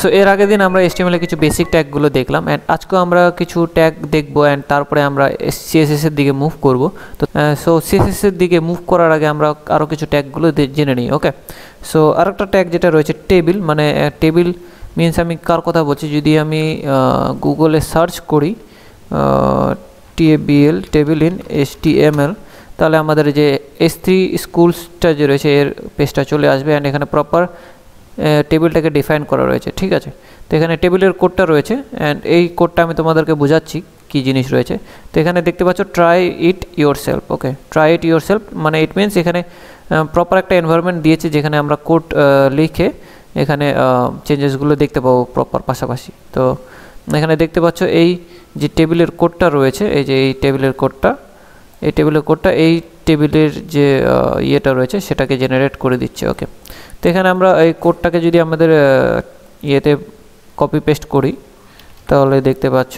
So এর আগের দিন আমরা HTML এর কিছু বেসিক ট্যাগগুলো দেখলাম অ্যান্ড আজকেও আমরা কিছু ট্যাগ দেখবো অ্যান্ড তারপরে আমরা CSS এর দিকে মুভ করব। তো সো CSS এর দিকে মুভ করার আগে আমরা আরও কিছু ট্যাগগুলো জেনে নিই। ওকে, সো আরেকটা ট্যাগ যেটা রয়েছে টেবিল, মানে টেবিল মিনস আমি কার কথা বলছি, যদি আমি গুগলে সার্চ করি TABL টেবিল ইন HTML, তাহলে আমাদের যে S3 স্কুলসটা যে রয়েছে এর পেজটা চলে আসবে অ্যান্ড এখানে প্রপার টেবিলটাকে ডিফাইন করা রয়েছে। ঠিক আছে, তো এখানে টেবিলের কোডটা রয়েছে অ্যান্ড এই কোডটা আমি তোমাদেরকে বোঝাচ্ছি কী জিনিস রয়েছে। তো এখানে দেখতে পাচ্ছ try it your self. Okay, try it your self মানে ইট মিনস এখানে প্রপার একটা এনভায়রনমেন্ট দিয়েছে যেখানে আমরা কোড লিখে এখানে চেঞ্জেসগুলো দেখতে পাবো প্রপার পাশাপাশি। তো এখানে দেখতে পাচ্ছ এই যে টেবিলের কোডটা রয়েছে, এই যে এই টেবিলের কোডটা, এই টেবিলের কোডটা এই টেবিলের যে ইয়েটা রয়েছে সেটাকে জেনারেট করে দিচ্ছে। ওকে, তো এখানে আমরা এই কোডটাকে যদি আমাদের ইয়েতে কপি পেস্ট করি তাহলে দেখতে পাচ্ছ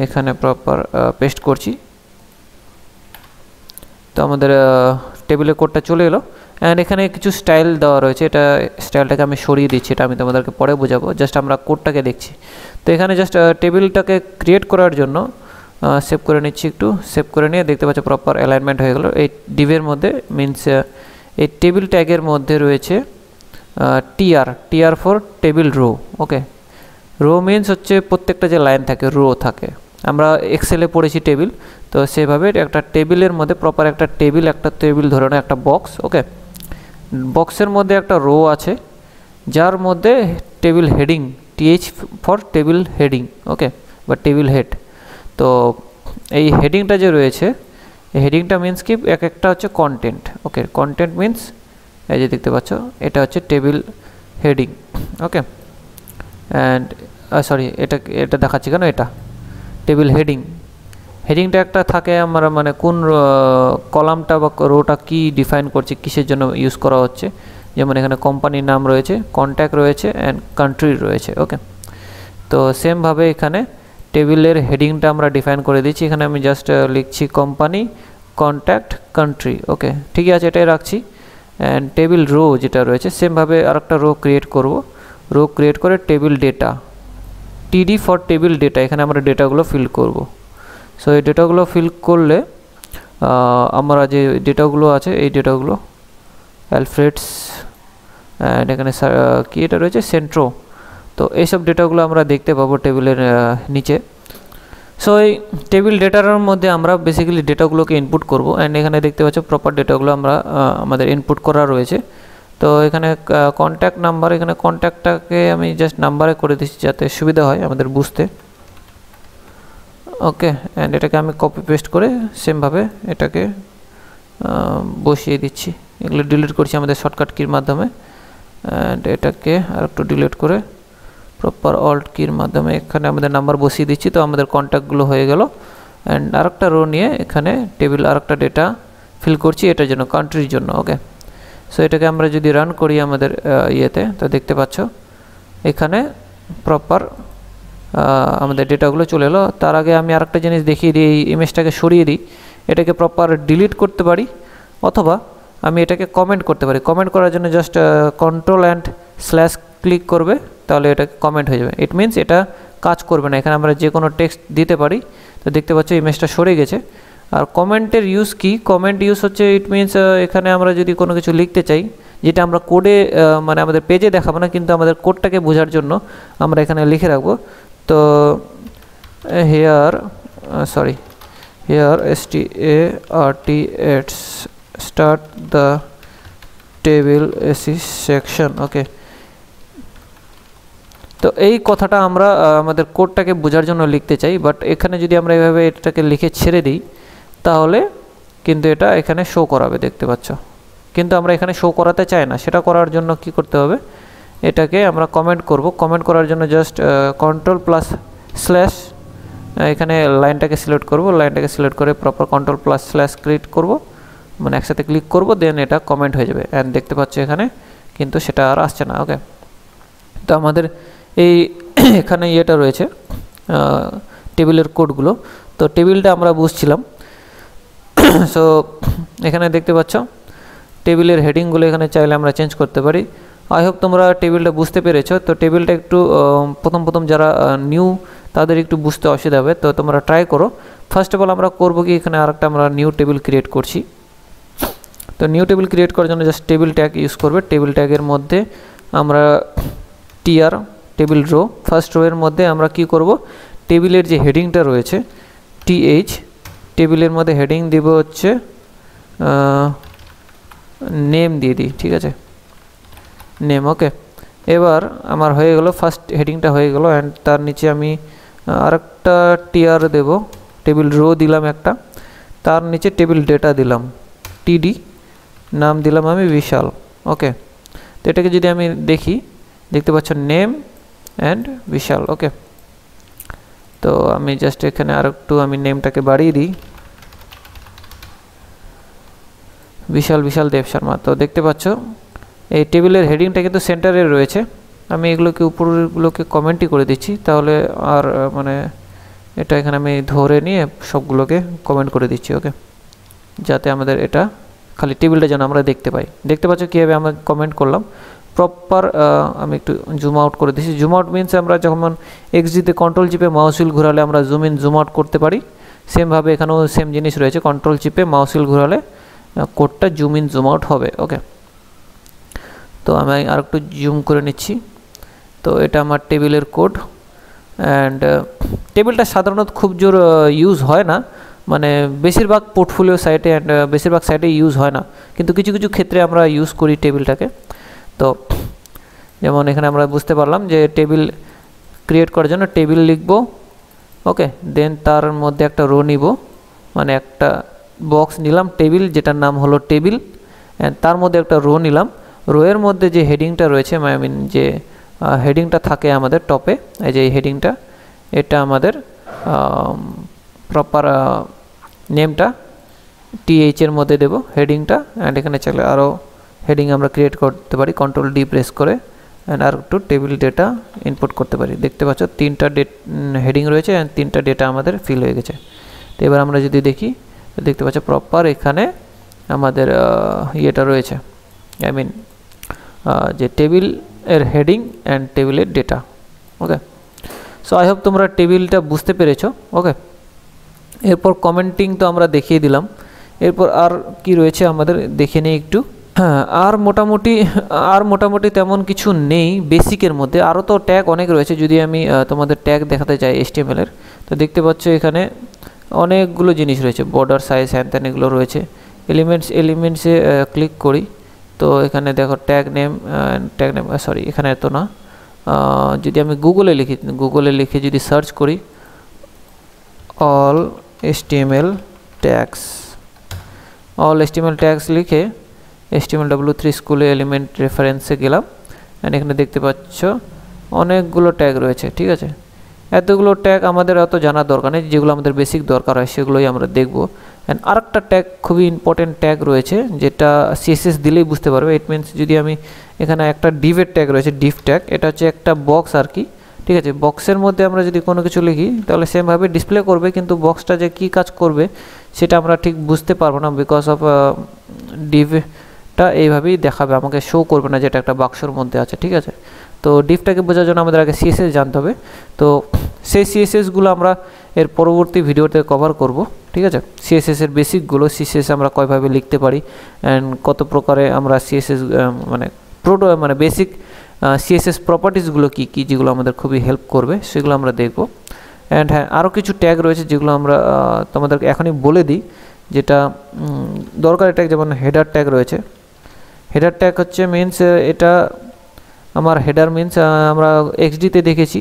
এখানে প্রপার পেস্ট করছি, তো আমাদের টেবিলের কোডটা চলে এলো অ্যান্ড এখানে কিছু স্টাইল দেওয়া রয়েছে। এটা স্টাইলটাকে আমি সরিয়ে দিচ্ছি, এটা আমি তোমাদেরকে পরে বোঝাবো, জাস্ট আমরা কোডটাকে দেখছি। তো এখানে জাস্ট টেবিলটাকে ক্রিয়েট করার জন্য সেভ করে নিচ্ছি, একটু সেভ করে নিয়ে দেখতে পাচ্ছ প্রপার অ্যালাইনমেন্ট হয়ে গেল। এই ডিভের মধ্যে মিনস এই টেবিল ট্যাগের মধ্যে রয়েছে TR for table row. Okay, row means হচ্ছে প্রত্যেকটা যে লাইন থাকে রো থাকে, আমরা এক্সেলে পড়েছি টেবিল, তো সেভাবে একটা টেবিলের মধ্যে প্রপার একটা টেবিল ধরে না একটা বক্স। ওকে, বক্সের মধ্যে একটা রো আছে যার মধ্যে table heading TH for table heading. Okay, বা টেবিল হেড। তো এই হেডিংটা যে রয়েছে এই হেডিংটা মিনস কি এক একটা হচ্ছে কন্টেন্ট। ওকে, কন্টেন্ট মিনস এই যে দেখতে পাচ্ছ এটা হচ্ছে table heading. Okay, and sorry এটা দেখাচ্ছি কেন, এটা টেবিল হেডিংটা একটা থাকে আমরা মানে কোন কলামটা বা রোটা কি ডিফাইন করছে, কিসের জন্য ইউজ করা হচ্ছে, যেমন এখানে কোম্পানির নাম রয়েছে, কন্ট্যাক্ট রয়েছে অ্যান্ড কান্ট্রি রয়েছে। ওকে, তো সেমভাবে এখানে টেবিলের হেডিংটা আমরা ডিফাইন করে দিচ্ছি। এখানে আমি জাস্ট লিখছি কোম্পানি, কন্ট্যাক্ট, কান্ট্রি। ওকে, ঠিকই আছে, এটাই রাখছি। অ্যান্ড টেবিল রো যেটা রয়েছে সেমভাবে আরেকটা রো ক্রিয়েট করব, রো ক্রিয়েট করে table data, TD for table data, এখানে আমরা ডেটাগুলো ফিল করব। সো এই ডেটাগুলো ফিল করলে আমরা যে ডেটাগুলো আছে এই ডেটাগুলো অ্যালফ্রেডস অ্যান্ড এখানে কি এটা রয়েছে সেন্ট্রো, তো এইসব ডেটাগুলো আমরা দেখতে পাবো টেবিলের নিচে। সো এই টেবিল ডেটার মধ্যে আমরা বেসিক্যালি ডেটাগুলোকে ইনপুট করব অ্যান্ড এখানে দেখতে পাচ্ছ প্রপার ডেটাগুলো আমরা আমাদের ইনপুট করা রয়েছে। তো এখানে কন্ট্যাক্ট নাম্বার, এখানে কন্ট্যাক্টটাকে আমি জাস্ট নাম্বারে করে দিচ্ছি যাতে সুবিধা হয় আমাদের বুঝতে। ওকে, অ্যান্ড এটাকে আমি কপি পেস্ট করে সেমভাবে এটাকে বসিয়ে দিচ্ছি। এগুলো ডিলিট করছি আমাদের শর্টকাট কির মাধ্যমে অ্যান্ড এটাকে আর একটু ডিলিট করে প্রপার অল্ট কির মাধ্যমে এখানে আমাদের নাম্বার বসিয়ে দিচ্ছি। তো আমাদের কন্ট্যাক্টগুলো হয়ে গেল অ্যান্ড আরেকটা রো নিয়ে এখানে টেবিল আরেকটা ডেটা ফিল করছি এটার জন্য, কান্ট্রির জন্য। ওকে, সো এটাকে আমরা যদি রান করি আমাদের ইয়েতে, তো দেখতে পাচ্ছ এখানে প্রপার আমাদের ডেটাগুলো চলে এলো। তার আগে আমি আরেকটা জিনিস দেখিয়ে দিই, এই ইমেজটাকে সরিয়ে দিই, এটাকে প্রপার ডিলিট করতে পারি অথবা আমি এটাকে কমেন্ট করতে পারি। কমেন্ট করার জন্য just control and slash click করবে, তাহলে এটা কমেন্ট হয়ে যাবে। ইট মিনস এটা কাজ করবে না, এখানে আমরা যে কোনো টেক্সট দিতে পারি। তো দেখতে পাচ্ছ ইমেজটা সরে গেছে। আর কমেন্টের ইউজ কি, কমেন্ট ইউজ হচ্ছে ইট মিনস এখানে আমরা যদি কোনো কিছু লিখতে চাই যেটা আমরা কোডে মানে আমাদের পেজে দেখাবো না, কিন্তু আমাদের কোডটাকে বোঝার জন্য আমরা এখানে লিখে রাখবো। তো here start start the table section। Okay, তো এই কথাটা আমরা আমাদের কোডটাকে বোঝার জন্য লিখতে চাই, বাট এখানে যদি আমরা এইভাবে এটাকে লিখে ছেড়ে দিই তাহলে কিন্তু এটা এখানে শো করাবে, দেখতে পাচ্ছ। কিন্তু আমরা এখানে শো করাতে চাই না, সেটা করার জন্য কি করতে হবে, এটাকে আমরা কমেন্ট করব। কমেন্ট করার জন্য জাস্ট কন্ট্রোল প্লাস স্ল্যাশ এখানে লাইনটাকে সিলেক্ট করব, লাইনটাকে সিলেক্ট করে proper control plus slash click করব, মানে একসাথে ক্লিক করব, দেন এটা কমেন্ট হয়ে যাবে অ্যান্ড দেখতে পাচ্ছ এখানে কিন্তু সেটা আর আসছে না। ওকে, তো আমাদের এই এখানে ইয়েটা রয়েছে টেবিলের কোডগুলো, তো টেবিলটা আমরা বুঝছিলাম। সো এখানে দেখতে পাচ্ছ টেবিলের হেডিংগুলো এখানে চাইলে আমরা চেঞ্জ করতে পারি। আই হোপ তোমরা টেবিলটা বুঝতে পেরেছো। তো টেবিলটা একটু প্রথম যারা নিউ তাদের একটু বুঝতে অসুবিধা হবে, তো তোমরা ট্রাই করো। ফার্স্ট অফ অল আমরা করবো কি, এখানে আরেকটা আমরা নিউ টেবিল ক্রিয়েট করছি। তো নিউ টেবিল ক্রিয়েট করার জন্য জাস্ট টেবিল ট্যাগ ইউজ করবে। টেবিল ট্যাগের মধ্যে আমরা TR table row, first row এর মধ্যে আমরা কি করব, টেবিলের যে হেডিংটা রয়েছে টিএইচ, টেবিলের মধ্যে হেডিং দিব হচ্ছে নেম দিয়ে দিই, ঠিক আছে, নেম। ওকে, এবার আমার হয়ে গেল, ফার্স্ট হেডিংটা হয়ে গেল। অ্যান্ড তার নিচে আমি আরেকটা টিআর দেব, টেবিল রো দিলাম একটা, তার নিচে টেবিল ডেটা দিলাম টিডি, নাম দিলাম আমি বিশাল। ওকে, তো এটাকে যদি আমি দেখি, দেখতে পাচ্ছ নেম অ্যান্ড বিশাল। ওকে, তো আমি জাস্ট এখানে আর একটু আমি নেমটাকে বাড়িয়ে দিই, বিশাল দেব শর্মা। তো দেখতে পাচ্ছ এই টেবিলের হেডিংটা কিন্তু সেন্টারে রয়েছে। আমি এগুলোকে উপরগুলোকে কমেন্টই করে দিচ্ছি, তাহলে আর মানে এটা এখানে আমি ধরে নিয়ে সবগুলোকে কমেন্ট করে দিচ্ছি। ওকে, যাতে আমাদের এটা খালি টেবিলটা যেন আমরা দেখতে পাই। দেখতে পাচ্ছ কীভাবে আমরা কমেন্ট করলাম প্রপার। আমি একটু জুম আউট করে দিচ্ছি। জুম আউট মিনস আমরা যখন এক্সডিতে কন্ট্রোল চিপে মাউস হুইল ঘোরালে আমরা জুম ইন জুম আউট করতে পারি, সেমভাবে এখানেও সেম জিনিস রয়েছে, কন্ট্রোল চিপে মাউস হুইল ঘোরালে কোডটা জুম ইন জুম আউট হবে। ওকে, তো আমি আর একটু জুম করে নিচ্ছি। তো এটা আমার টেবিলের কোড। অ্যান্ড টেবিলটা সাধারণত খুব জোর ইউজ হয় না, মানে বেশিরভাগ পোর্টফোলিও সাইটে অ্যান্ড বেশিরভাগ সাইটে ইউজ হয় না, কিন্তু কিছু কিছু ক্ষেত্রে আমরা ইউজ করি টেবিলটাকে। তো যেমন এখানে আমরা বুঝতে পারলাম যে টেবিল ক্রিয়েট করার জন্য টেবিল লিখব। ওকে, দেন তার মধ্যে একটা রো নিব, মানে একটা বক্স নিলাম টেবিল, যেটার নাম হলো টেবিল, অ্যান্ড তার মধ্যে একটা রো নিলাম। রোয়ের মধ্যে যে হেডিংটা রয়েছে, আই মিন যে হেডিংটা থাকে আমাদের টপে, এই যে হেডিংটা, এটা আমাদের প্রপার নেমটা টিএইচ এর মধ্যে দেব হেডিংটা। অ্যান্ড এখানে চলে আরও হেডিং আমরা ক্রিয়েট করতে পারি কন্ট্রোল ডি প্রেস করে, অ্যান্ড আর একটু টেবিল ডেটা ইনপুট করতে পারি। দেখতে পাচ্ছ 3টা হেডিং রয়েছে অ্যান্ড 3টা ডেটা আমাদের ফিল হয়ে গেছে। তো এবার আমরা যদি দেখি, দেখতে পাচ্ছ প্রপার এখানে আমাদের ইয়েটা রয়েছে, আই মিন যে টেবিল এর হেডিং অ্যান্ড টেবিলের data. Okay, so I hope তোমরা টেবিলটা বুঝতে পেরেছো। ওকে, এরপর কমেন্টিং তো আমরা দেখিয়ে দিলাম, এরপর আর কি রয়েছে আমাদের দেখে নিই একটু। হ্যাঁ, আর মোটামুটি তেমন কিছু নেই বেসিকের মধ্যে, আরও তো ট্যাগ অনেক রয়েছে। যদি আমি তোমাদের ট্যাগ দেখাতে চাই HTML এর, তো দেখতে পাচ্ছ এখানে অনেকগুলো জিনিস রয়েছে, বর্ডার সাইজ হ্যান ত্যান এগুলো রয়েছে। এলিমেন্টসে ক্লিক করি, তো এখানে দেখো ট্যাগ নেম সরি এখানে এত না, যদি আমি গুগলে লিখে যদি সার্চ করি অল HTML ট্যাগস লিখে HTML3 স্কুলে এলিমেন্ট রেফারেন্সে গেলাম, অ্যান্ড এখানে দেখতে পাচ্ছ অনেকগুলো ট্যাগ রয়েছে। ঠিক আছে, এতগুলো ট্যাগ আমাদের অত জানার দরকার নেই, যেগুলো আমাদের বেসিক দরকার হয় সেগুলোই আমরা দেখব। অ্যান্ড আরেকটা ট্যাগ খুবই ইম্পর্টেন্ট ট্যাগ রয়েছে, যেটা CSS দিলেই বুঝতে পারবে। ইট মিনস যদি আমি এখানে একটা ডিভের ট্যাগ রয়েছে, ডিভ ট্যাগ, এটা হচ্ছে একটা বক্স আর কি। ঠিক আছে, বক্সের মধ্যে আমরা যদি কোনো কিছু লিখি তাহলে সেমভাবে ডিসপ্লে করবে, কিন্তু বক্সটা যে কী কাজ করবে সেটা আমরা ঠিক বুঝতে পারবো না, বিকজ অফ ডিভটা এইভাবেই দেখাবে, আমাকে শো করবে না যেটা একটা বাক্সর মধ্যে আছে। ঠিক আছে, তো ডিভটাকে বোঝার জন্য আমাদের আগে CSS জানতে হবে। তো সেই CSSগুলো আমরা এর পরবর্তী ভিডিওতে কভার করব। ঠিক আছে, CSS এর বেসিকগুলো, CSS আমরা কয়ভাবে লিখতে পারি অ্যান্ড কত প্রকারে আমরা CSS মানে বেসিক CSS প্রপার্টিসগুলো কী কী, যেগুলো আমাদের খুবই হেল্প করবে সেগুলো আমরা দেখব। অ্যান্ড হ্যাঁ, আরও কিছু ট্যাগ রয়েছে যেগুলো আমরা তোমাদেরকে এখনই বলে দিই, যেটা দরকারি ট্যাগ। যেমন হেডার ট্যাগ রয়েছে। হেডার ট্যাগ হচ্ছে মিনস এটা আমার হেডার মিনস আমরা XDতে দেখেছি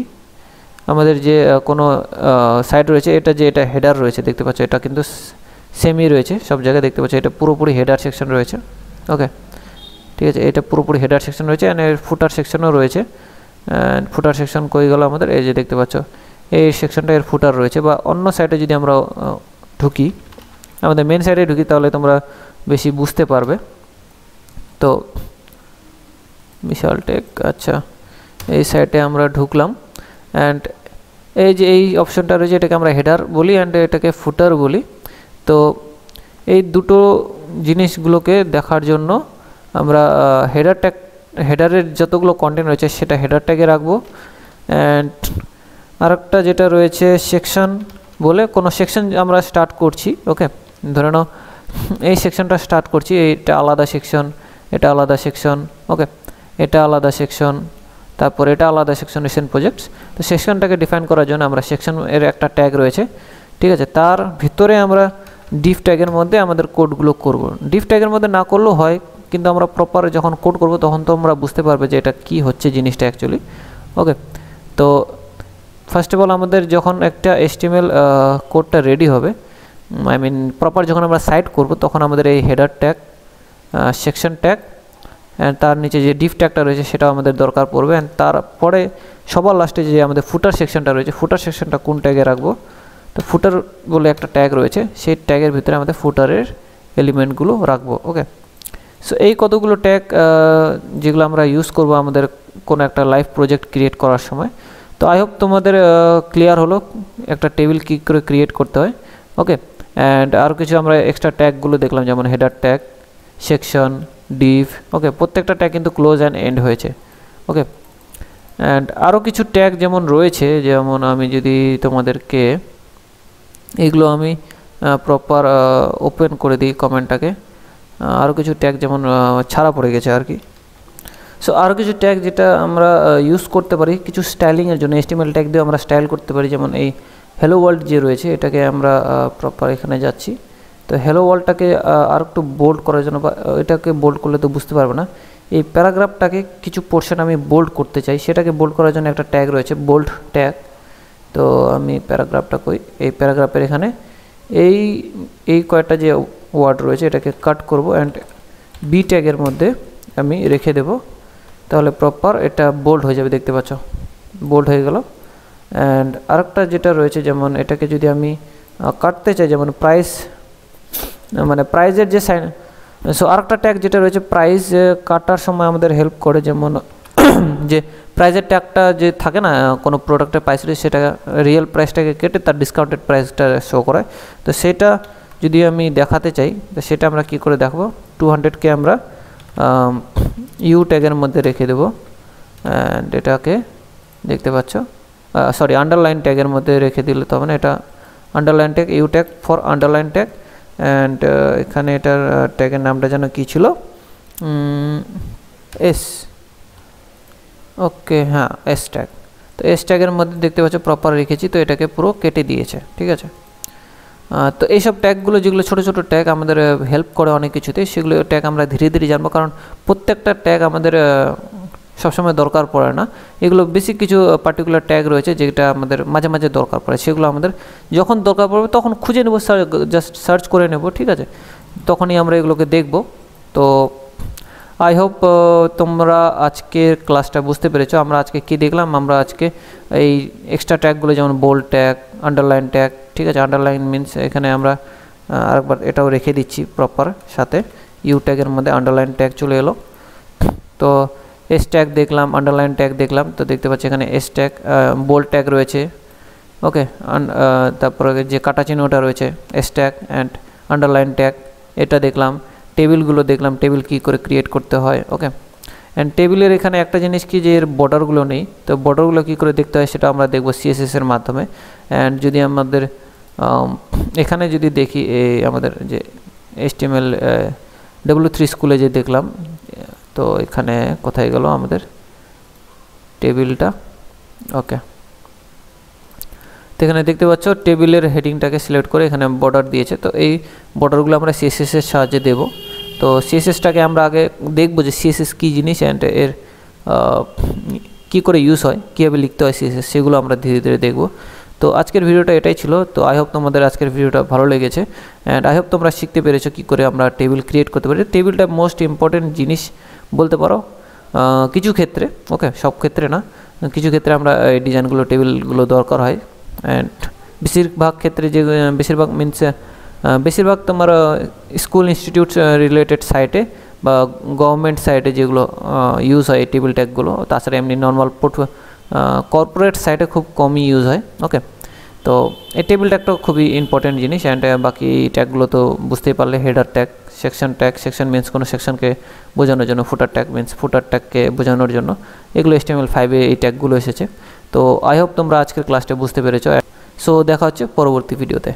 আমাদের যে কোনো সাইট রয়েছে, এটা হেডার রয়েছে, দেখতে পাচ্ছ এটা কিন্তু সেমই রয়েছে সব জায়গায়। দেখতে পাচ্ছ এটা পুরোপুরি হেডার সেকশন রয়েছে। ওকে, ঠিক আছে, এটা পুরোপুরি হেডার সেকশন রয়েছে, অ্যান্ড এর ফুটার সেকশনও রয়েছে। অ্যান্ড ফুটার সেকশন কই গেল আমাদের, এই যে দেখতে পাচ্ছ এই সেকশনটা এর ফুটার রয়েছে। বা অন্য সাইটে যদি আমরা ঢুকি, আমাদের মেন সাইটে ঢুকি, তাহলে তোমরা বেশি বুঝতে পারবে। তো বিশাল টেক, আচ্ছা এই সাইটে আমরা ঢুকলাম, অ্যান্ড এই যে এই অপশনটা রয়েছে এটাকে আমরা হেডার বলি অ্যান্ড এটাকে ফুটার বলি। তো এই দুটো জিনিসগুলোকে দেখার জন্য আমরা হেডার ট্যাগ হেডারের যতগুলো কন্টেন্ট রয়েছে সেটা হেডার ট্যাগে রাখবো। অ্যান্ড আরেকটা যেটা রয়েছে সেকশন বলে কোনো সেকশন আমরা স্টার্ট করছি, ওকে, ধরে নাও এই সেকশনটা স্টার্ট করছি, এইটা আলাদা সেকশন, এটা আলাদা সেকশন, ওকে, এটা আলাদা সেকশন, তারপর এটা আলাদা সেকশন রিসেন্ট প্রজেক্টস। তো সেকশনটাকে ডিফাইন করার জন্য আমরা সেকশন এর একটা ট্যাগ রয়েছে, ঠিক আছে, তার ভিতরে আমরা ডিফ ট্যাগের মধ্যে আমাদের কোডগুলো করব। ডিফ ট্যাগের মধ্যে না করলেও হয়, কিন্তু আমরা প্রপার যখন কোড করব তখন তো আমরা বুঝতে পারবে যে এটা কি হচ্ছে জিনিসটা অ্যাকচুয়ালি, ওকে। তো ফার্স্ট অফ অল আমাদের যখন একটা HTML কোডটা রেডি হবে, আই মিন প্রপার যখন আমরা সাইট করব তখন আমাদের এই header tag, section tag and তার নিচে যে ডিফ ট্যাগটা রয়েছে সেটাও আমাদের দরকার পড়বে। অ্যান্ড তারপরে সবার লাস্টে যে আমাদের ফুটার সেকশনটা রয়েছে, ফুটার সেকশনটা কোন ট্যাগে রাখবো, তো ফুটার বলে একটা ট্যাগ রয়েছে, সেই ট্যাগের ভিতরে আমাদের ফুটারের এলিমেন্টগুলো রাখবো, ওকে। সো এই কতগুলো ট্যাগ যেগুলো আমরা ইউজ করব আমাদের কোনো একটা লাইভ প্রজেক্ট ক্রিয়েট করার সময়। তো আই হোপ তোমাদের ক্লিয়ার হলো একটা টেবিল কী করে ক্রিয়েট করতে হয়, ওকে। অ্যান্ড আরও কিছু আমরা এক্সট্রা ট্যাগগুলো দেখলাম, যেমন হেডার ট্যাগ, সেকশন, ডিভ, ওকে, প্রত্যেকটা ট্যাগ কিন্তু ক্লোজ অ্যান্ড এন্ড হয়েছে, ওকে। অ্যান্ড আরও কিছু ট্যাগ যেমন রয়েছে, যেমন আমি যদি তোমাদেরকে এগুলো আমি প্রপার ওপেন করে দিই কমেন্টটাকে, আরও কিছু ট্যাগ যেমন ছাড়া পড়ে গেছে আর কি। সো আরও কিছু ট্যাগ যেটা আমরা ইউজ করতে পারি কিছু স্টাইলিংয়ের জন্য, HTML ট্যাগ দিয়ে আমরা স্টাইল করতে পারি, যেমন এই হ্যালো ওয়ার্ল্ড যে রয়েছে এটাকে আমরা প্রপার এখানে যাচ্ছি। তো হ্যালো ওয়ার্ল্ডটাকে আর একটু বোল্ড করার জন্য, বা এটাকে বোল্ড করলে তো বুঝতে পারবে না, এই প্যারাগ্রাফটাকে কিছু পোর্শন আমি বোল্ড করতে চাই, সেটাকে বোল্ড করার জন্য একটা ট্যাগ রয়েছে বোল্ড ট্যাগ। তো আমি প্যারাগ্রাফটা কই, এই প্যারাগ্রাফের এখানে এই কয়েকটা যে ওয়ার্ড রয়েছে এটাকে কাট করব অ্যান্ড বি ট্যাগের মধ্যে আমি রেখে দেব, তাহলে প্রপার এটা বোল্ড হয়ে যাবে, দেখতে পাচ্ছ বোল্ড হয়ে গেল। অ্যান্ড আরেকটা যেটা রয়েছে, যেমন এটাকে যদি আমি কাটতে চাই, যেমন প্রাইস, মানে প্রাইজের যে সাইন, সো আরেকটা ট্যাগ যেটা রয়েছে প্রাইস কাটার সময় আমাদের হেল্প করে, যেমন যে প্রাইজের ট্যাগটা যে থাকে না কোনো প্রোডাক্টের প্রাইস রয়েছে সেটা রিয়েল প্রাইসটাকে কেটে তার ডিসকাউন্টেড প্রাইসটা শো করায়। তো সেটা যদি আমি দেখাতে চাই তো সেটা আমরা কি করে দেখাবো, 200কে আমরা ইউ ট্যাগের মধ্যে রেখে দেবো অ্যান্ড এটাকে দেখতে পাচ্ছ, সরি আন্ডারলাইন ট্যাগের মধ্যে রেখে দিলে তবে না, এটা underline tag, U tag for underline tag. And এখানে এটার ট্যাগের নামটা যেন কী ছিল, এস, ওকে, হ্যাঁ এস ট্যাগ। তো এস ট্যাগের মধ্যে দেখতে পাচ্ছ প্রপার রেখেছি, তো এটাকে পুরো কেটে দিয়েছে, ঠিক আছে। তো এইসব ট্যাগগুলো যেগুলো ছোটো ছোটো ট্যাগ আমাদের হেল্প করে অনেক কিছুতে, সেগুলো ট্যাগ আমরা ধীরে ধীরে জানবো, কারণ প্রত্যেকটা ট্যাগ আমাদের সবসময় দরকার পড়ে না। এগুলো বেসিক কিছু পার্টিকুলার ট্যাগ রয়েছে যেটা আমাদের মাঝে মাঝে দরকার পড়ে, সেগুলো আমাদের যখন দরকার পড়বে তখন খুঁজে নেব, জাস্ট সার্চ করে নেব, ঠিক আছে, তখনই আমরা এগুলোকে দেখব। তো আই হোপ তোমরা আজকের ক্লাসটা বুঝতে পেরেছো। আমরা আজকে কি দেখলাম, আমরা আজকে এই এক্সট্রা ট্যাগগুলো যেমন বোল্ড ট্যাগ, আন্ডারলাইন ট্যাগ, ঠিক আছে, আন্ডারলাইন মিনস এখানে আমরা আরেকবার এটাও রেখে দিচ্ছি প্রপার, সাথে ইউ ট্যাগের মধ্যে আন্ডারলাইন ট্যাগ চলে এলো। তো এস ট্যাগ দেখলাম, আন্ডারলাইন ট্যাগ দেখলাম, তো দেখতে পাচ্ছি এখানে এস ট্যাগ, বোল্ড ট্যাগ রয়েছে, ওকে, তারপরে যে কাটা চিহ্নটা রয়েছে S tag and underline tag, এটা দেখলাম। টেবিলগুলো দেখলাম, টেবিল কী করে ক্রিয়েট করতে হয়, ওকে। অ্যান্ড টেবিলের এখানে একটা জিনিস কি, যে এর বর্ডারগুলো নেই, তো বর্ডারগুলো কী করে দেখতে হয় সেটা আমরা দেখব CSS-এর মাধ্যমে। অ্যান্ড যদি আমাদের এখানে যদি দেখি আমাদের যে HTML W3 স্কুলে যে দেখলাম, তো এখানে কোথায় গেল আমাদের টেবিলটা, ওকে, তো এখানে দেখতে পাচ্ছ টেবিলের হেডিংটাকে সিলেক্ট করে এখানে বর্ডার দিয়েছে। তো এই বর্ডারগুলো আমরা CSS-এর সাহায্যে দেব। তো CSS-টাকে আমরা আগে দেখব যে CSS কী জিনিস অ্যান্ড এর কী করে ইউজ হয়, কীভাবে লিখতে হয় CSS, সেগুলো আমরা ধীরে ধীরে দেখব। তো আজকের ভিডিওটা এটাই ছিল। তো আই হোপ তোমাদের আজকের ভিডিওটা ভালো লেগেছে অ্যান্ড আই হোপ তোমরা শিখতে পেরেছো কী করে আমরা টেবিল ক্রিয়েট করতে পারি। টেবিলটা মোস্ট ইম্পর্টেন্ট জিনিস বলতে পারো কিছু ক্ষেত্রে, ওকে, সব ক্ষেত্রে না, কিছু ক্ষেত্রে আমরা এই ডিজাইনগুলো টেবিলগুলো দরকার হয়। অ্যান্ড বেশিরভাগ ক্ষেত্রে যে বেশিরভাগ মিনস বেশিরভাগ তোমার স্কুল ইনস্টিটিউট রিলেটেড সাইটে বা গভর্নমেন্ট সাইটে যেগুলো ইউজ হয় এই টেবিল ট্যাগগুলো, তাছাড়া এমনি নর্মাল কর্পোরেট সাইটে খুব কমই ইউজ হয়, ওকে। তো তো এই টেবিল ট্যাগটা খুবই ইম্পর্টেন্ট জিনিস। অ্যান্ড বাকি ট্যাগগুলো তো বুঝতেই পারলে, header tag, section tag, section means কোনো সেকশনকে বোঝানোর জন্য, ফুটার ট্যাগ মিনস ফুটার ট্যাগকে বোঝানোর জন্য, এগুলো HTML5-এ এই ট্যাগগুলো এসেছে। তো আই হোপ তোমরা আজকের ক্লাসটা বুঝতে পেরেছো। সো দেখা হচ্ছে পরবর্তী ভিডিওতে।